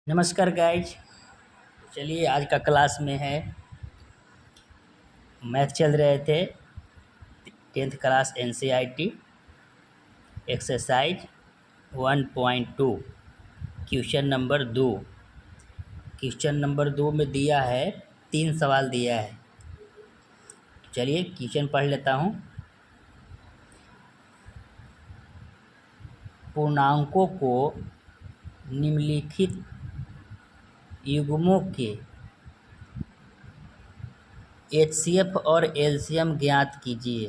नमस्कार गाइज। चलिए आज का क्लास में है मैथ चल रहे थे 10th class NCERT exercise 1.2 question number 2। Question number 2 में दिया है 3 सवाल दिया है। चलिए क्वेश्चन पढ़ लेता हूँ। पूर्णांकों को निम्नलिखित युग्मों के HCF और LCM ज्ञात कीजिए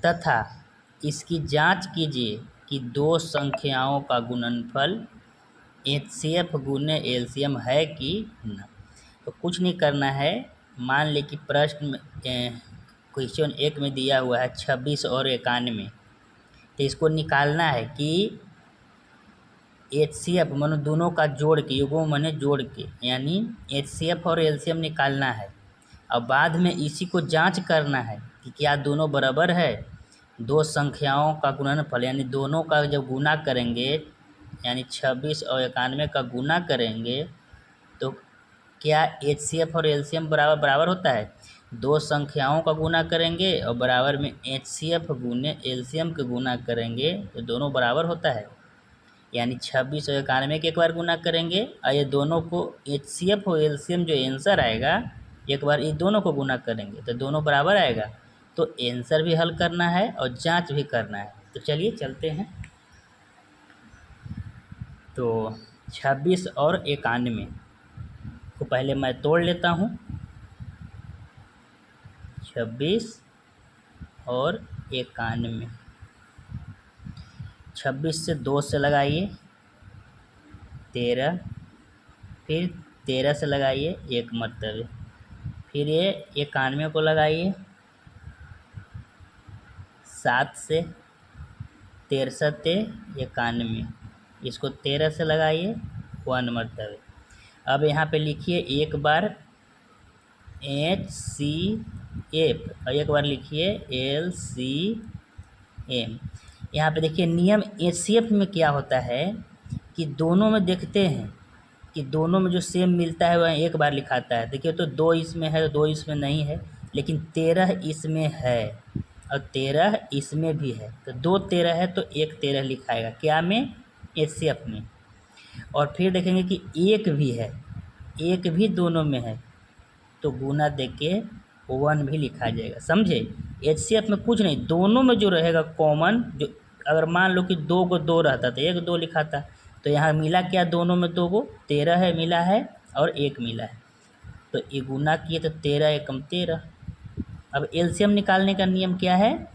तथा इसकी जांच कीजिए कि दो संख्याओं का गुणनफल HCF गुने LCM है कि न। तो कुछ नहीं करना है। मान ले कि प्रश्न में क्वेश्चन 1 में दिया हुआ है 26 और 91। तो इसको निकालना है कि HCF मानो दोनों का जोड़ के, युग्म माने जोड़ के, यानी HCF और LCM निकालना है। अब बाद में इसी को जांच करना है कि क्या दोनों बराबर है। दो संख्याओं का गुणनफल यानी दोनों का जब गुना करेंगे, यानी 26 और 91 का गुना करेंगे तो क्या HCF और LCM बराबर बराबर होता है। दो संख्याओं का गुना करेंगे और बराबर में HCF गुने LCM के गुना करेंगे तो दोनों बराबर होता है। यानी 26 और 91 के एक बार गुना करेंगे और ये दोनों को HCF और LCM जो आंसर आएगा एक बार ये दोनों को गुना करेंगे तो दोनों बराबर आएगा। तो आंसर भी हल करना है और जांच भी करना है। तो चलिए चलते हैं। तो 26 और 91 को पहले मैं तोड़ लेता हूँ। 26 और 91, 26 से 2 से लगाइए 13, फिर 13 से लगाइए एक मरतबे, फिर ये 91 को लगाइए 7 से, 63 91, इसको 13 से लगाइए 1 मरतबे। अब यहाँ पे लिखिए एक बार HCF और एक बार लिखिए LCM। यहाँ पे देखिए नियम HCF में क्या होता है कि दोनों में देखते हैं कि दोनों में जो सेम मिलता है वह एक बार लिखाता है। देखिए तो 2 इसमें है, 2 इसमें नहीं है, लेकिन 13 इसमें है और 13 इसमें भी है। तो 2 13 है तो एक 13 लिखाएगा क्या में, HCF में। और फिर देखेंगे कि एक भी है, एक भी दोनों में है तो गुना दे के 1 भी लिखा जाएगा। समझे। HCF में कुछ नहीं, दोनों में जो रहेगा कॉमन, जो अगर मान लो कि 2 को 2 रहता तो 1 2 लिखाता। तो यहाँ मिला क्या, दोनों में 2 को 13 है मिला है और 1 मिला है तो ये गुना किए तो 13 एकम 13। अब LCM निकालने का नियम क्या है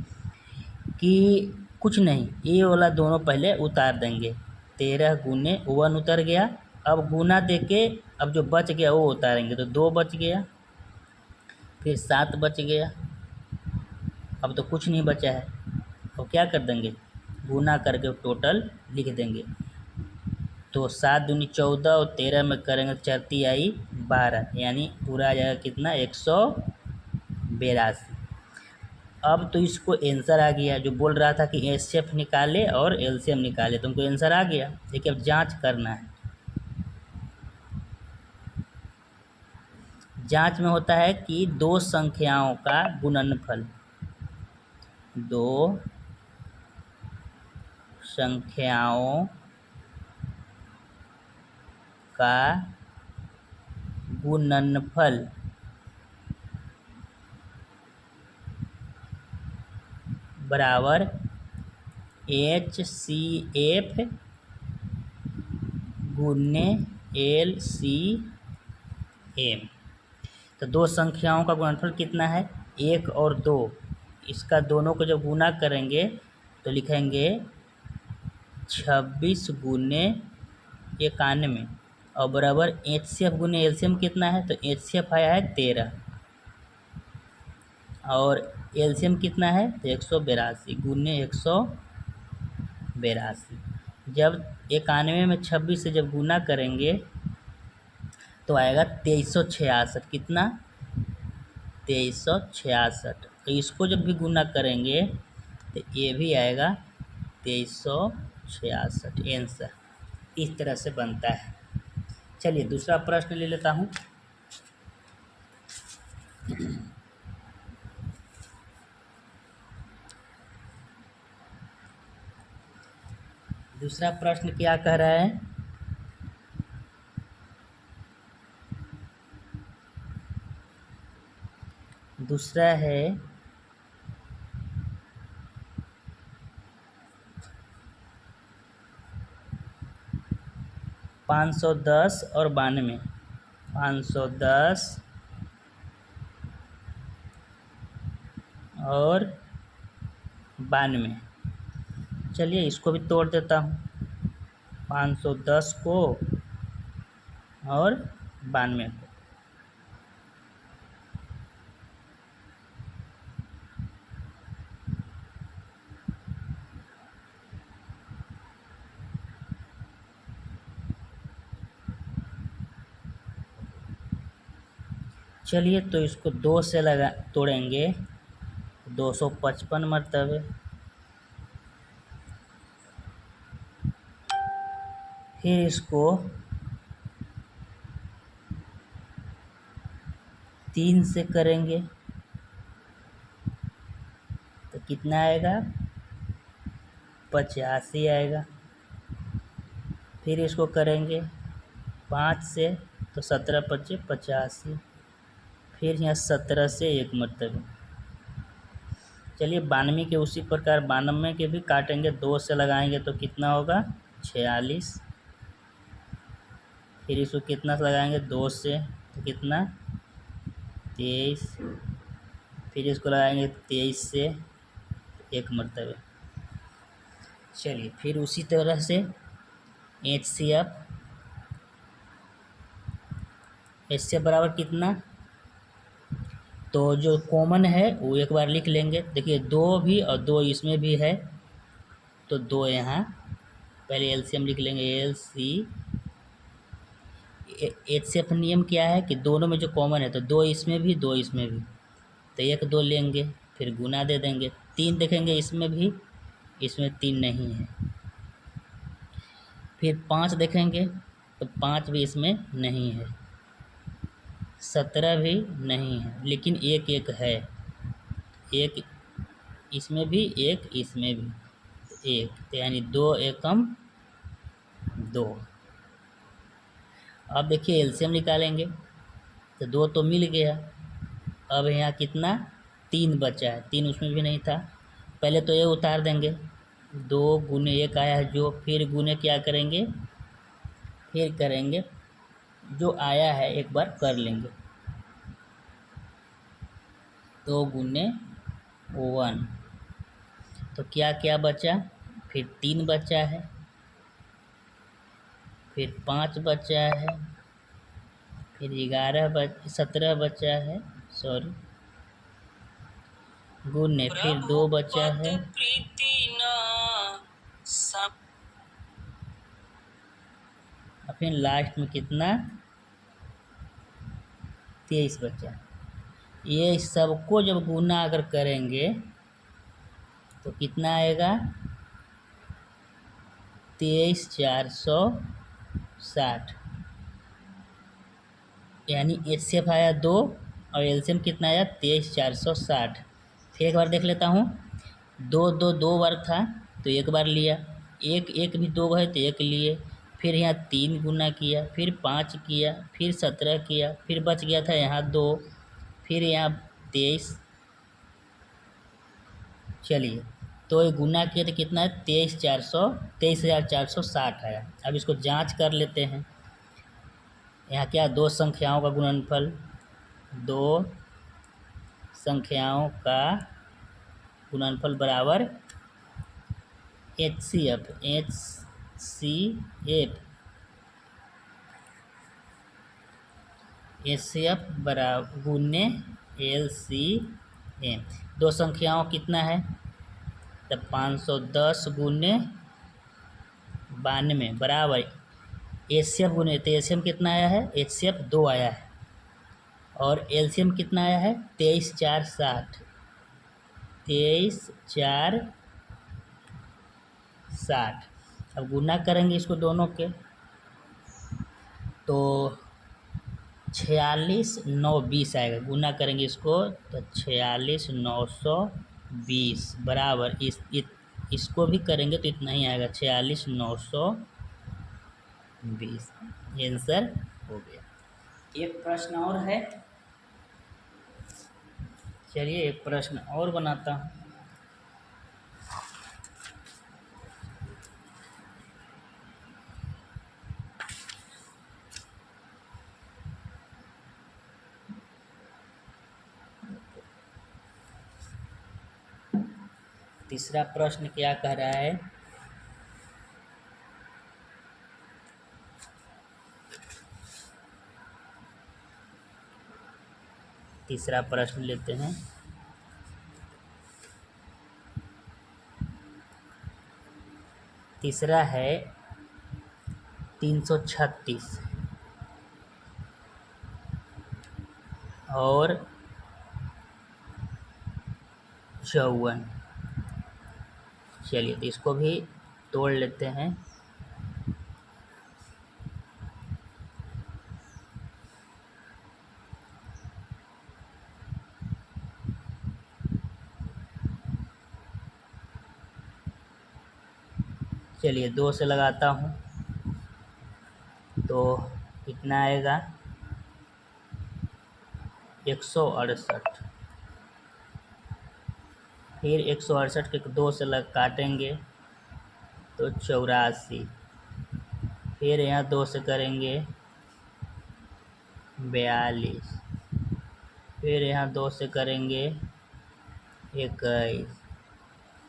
कि कुछ नहीं, ये वाला दोनों पहले उतार देंगे। 13 गुने 1 उतर गया। अब गुना दे के अब जो बच गया वो उतारेंगे तो 2 बच गया, फिर 7 बच गया। अब तो कुछ नहीं बचा है। अब क्या कर देंगे, गुना करके टोटल लिख देंगे। तो 7 दूनी 14 और 13 में करेंगे 4 आई 12, यानी पूरा आ जाएगा कितना, 182। अब तो इसको आंसर आ गया। जो बोल रहा था कि HCF निकाले और LCM निकाले, तुमको आंसर आ गया। देखिए अब जांच करना है। जांच में होता है कि दो संख्याओं का गुणनफल, दो संख्याओं का गुणनफल बराबर HCF गुने LCM। तो दो संख्याओं का गुणनफल कितना है, 1 और 2। इसका दोनों को जब गुना करेंगे तो लिखेंगे 26 गुने 91 और बराबर HCF गुने LCM कितना है, तो HCF आया है 13 और LCM कितना है, तो 182 गुने 182। जब 91 में 26 से जब गुना करेंगे तो आएगा 2366। कितना, 2366। तो इसको जब भी गुना करेंगे तो ये भी आएगा 2366 आंसर। इस तरह से बनता है। चलिए दूसरा प्रश्न ले लेता हूँ। दूसरा प्रश्न क्या कह रहा है? दूसरा है 510 और 92। 510 और 92। चलिए इसको भी तोड़ देता हूँ, 510 को और 92 को। चलिए तो इसको 2 से लगा तोड़ेंगे, 255 मरतबे। फिर इसको 3 से करेंगे तो कितना आएगा? 85 आएगा। फिर इसको करेंगे 5 से तो 17 पच्चे 85। फिर यहाँ 17 से 1 मरतबे। चलिए 92 के उसी प्रकार 92 के भी काटेंगे, 2 से लगाएंगे तो कितना होगा? 46। फिर इसको कितना से लगाएंगे? 2 से तो कितना? 23। फिर इसको लगाएंगे 23 से 1 मरतबे। चलिए फिर उसी तरह से HCF बराबर कितना? तो जो कॉमन है वो एक बार लिख लेंगे। देखिए 2 भी और 2 इसमें भी है, तो 2 यहाँ पहले एलसीएम लिख लेंगे। HCF नियम क्या है कि दोनों में जो कॉमन है, तो 2 इसमें भी 2 इसमें भी, तो 1 2 लेंगे, फिर गुना दे देंगे। 3 देखेंगे इसमें भी, इसमें 3 नहीं है। फिर 5 देखेंगे तो 5 भी इसमें नहीं है, 17 भी नहीं है, लेकिन एक एक है, एक इसमें भी एक इसमें भी, एक, तो यानी 2 एकम 2। अब देखिए एलसीएम निकालेंगे तो 2 तो मिल गया। अब यहाँ कितना? 3 बचा है, 3 उसमें भी नहीं था। पहले तो ये उतार देंगे, 2 गुने 1 आया है जो, फिर गुने क्या करेंगे? फिर करेंगे जो आया है एक बार कर लेंगे, 2 गुने 1, तो क्या क्या बचा? फिर 3 बचा है, फिर 5 बचा है, फिर 17 बचा है, सॉरी, गुने, फिर 2 बचा है, और फिर लास्ट में कितना? 23 बचा। ये सबको जब गुना अगर करेंगे तो कितना आएगा? 23,460, यानी HCF आया 2 और एलसीएम कितना आया? 23,460। फिर एक बार देख लेता हूँ, 2 2 2 बार था तो एक बार लिया, एक एक भी 2 है तो एक लिए, फिर यहाँ 3 गुना किया, फिर 5 किया, फिर 17 किया, फिर बच गया था यहाँ 2, फिर यहाँ 23। चलिए तो ये गुना किया तो कितना है? 23,460 आया। अब इसको जांच कर लेते हैं। यहाँ क्या? 2 संख्याओं का गुणनफल, 2 संख्याओं का गुणनफल बराबर HCF बराबर गुने LCM। 2 संख्याओं कितना है? तब 510 गुने 92 बराबर HCF गुने, तो HCM कितना आया है? HCF 2 आया है, और LCM कितना आया है? 23,460। 23,460। अब गुना करेंगे इसको दोनों के, तो तो 46,920 आएगा। गुना करेंगे इसको तो 46,920 बराबर इसको भी करेंगे तो इतना ही आएगा 46,920। आंसर हो गया। एक प्रश्न और है, चलिए एक प्रश्न और बनाता हूँ। तीसरा प्रश्न क्या कह रहा है, तीसरा प्रश्न लेते हैं। तीसरा है 336 और 54। चलिए तो इसको भी तोड़ लेते हैं। चलिए 2 से लगाता हूँ तो कितना आएगा 168। फिर 168 के 2 से काटेंगे तो 84। फिर यहाँ 2 से करेंगे 42। फिर यहाँ 2 से करेंगे 21।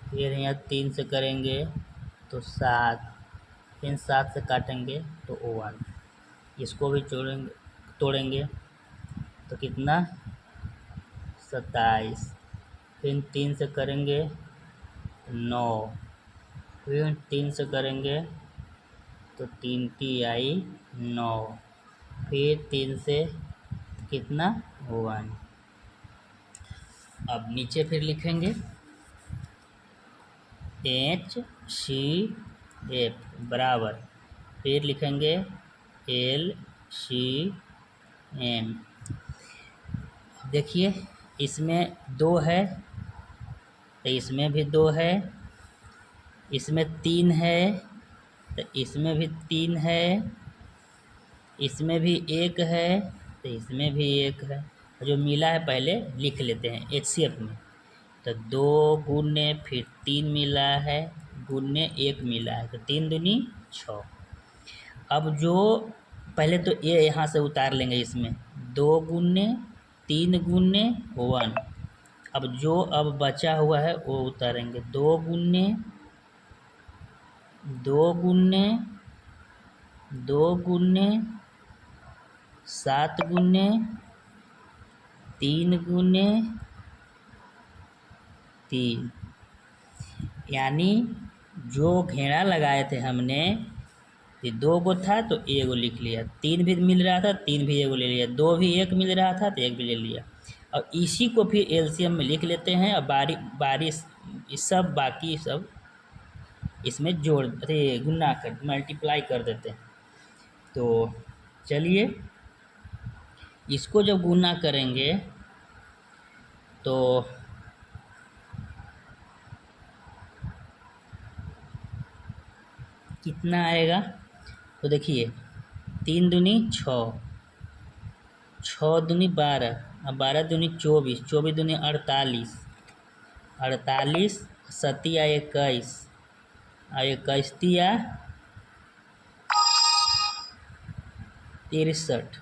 फिर यहाँ 3 से करेंगे तो 7। फिर 7 से काटेंगे तो 1। इसको भी तोड़ेंगे तो कितना 27। फिर 3 से करेंगे 9। फिर 3 से करेंगे तो 3 आई 9। फिर 3 से कितना 1। अब नीचे फिर लिखेंगे HCF बराबर, फिर लिखेंगे LCM। देखिए इसमें 2 है तो इसमें भी 2 है, इसमें 3 है तो इसमें भी 3 है, इसमें भी 1 है तो इसमें भी 1 है। जो मिला है पहले लिख लेते हैं HCF में। तो 2 गुने फिर 3 मिला है गुने 1 मिला है तो 3 दूनी 6। अब जो पहले तो ये यहाँ से उतार लेंगे, इसमें 2 गुने 3 गुने 1। अब जो अब बचा हुआ है वो उतारेंगे 2 गुने 7 गुने 3 गुने 3। यानी जो घेरा लगाए थे हमने ये 2 गो था तो 1 गो लिख लिया, 3 भी मिल रहा था 3 भी 1 गो ले लिया, 2 भी 1 मिल रहा था तो 1 भी ले लिया। और इसी को फिर एलसीएम में लिख लेते हैं और बारिश सब बाकी सब इसमें जोड़ गुना कर मल्टीप्लाई कर देते हैं। तो चलिए इसको जब गुना करेंगे तो कितना आएगा, तो देखिए 3 दूनी 6, 6 दूनी 12 और 12 दूनी 24, 24 दूनी 48, 48 सतिया 21 और 21 तिया 63।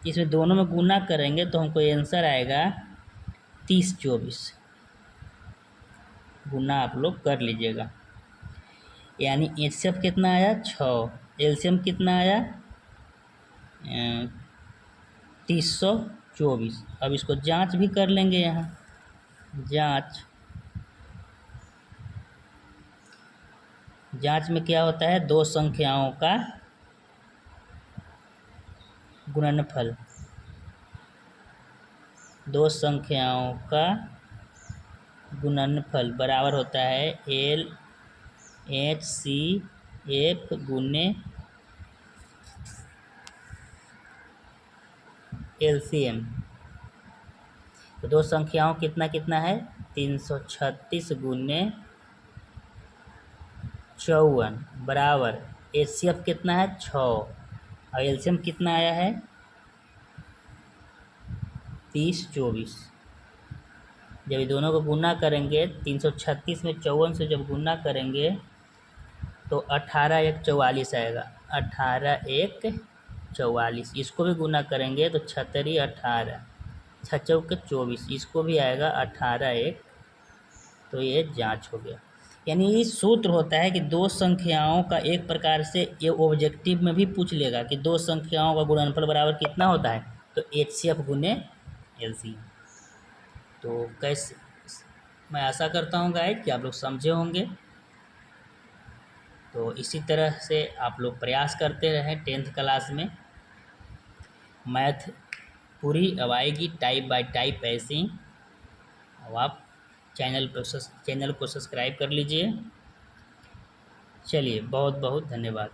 इसमें दोनों में गुना करेंगे तो हमको आंसर आएगा 30-24। गुना आप लोग कर लीजिएगा। यानी HCF कितना आया 6, LCM कितना आया 3024। अब इसको जांच भी कर लेंगे, यहाँ जांच में क्या होता है, 2 संख्याओं का गुणनफल, 2 संख्याओं का गुणनफल बराबर होता है LHCF गुने एलसीएम। तो दो संख्याओं कितना कितना है, 336 गुने 54 बराबर एचसीएफ कितना है 6 और एलसीएम कितना आया है 30 24। जब ये दोनों को गुना करेंगे 336 में 54 से जब गुना करेंगे तो 18 एक 44 आएगा, 18 एक 44। इसको भी गुना करेंगे तो 36 18 छः चौके 24, इसको भी आएगा 18 एक। तो ये जांच हो गया। यानी ये सूत्र होता है कि दो संख्याओं का एक प्रकार से ये ऑब्जेक्टिव में भी पूछ लेगा कि दो संख्याओं का गुणनफल बराबर कितना होता है, तो एचसीएफ गुने एलसीएम। तो कैसे, मैं आशा करता हूँ गाइस कि आप लोग समझे होंगे। तो इसी तरह से आप लोग प्रयास करते रहें 10th क्लास में। मैथ पूरी अब आएगी टाइप बाय टाइप ऐसे ही। अब आप चैनल को सब्सक्राइब कर लीजिए। चलिए, बहुत बहुत धन्यवाद।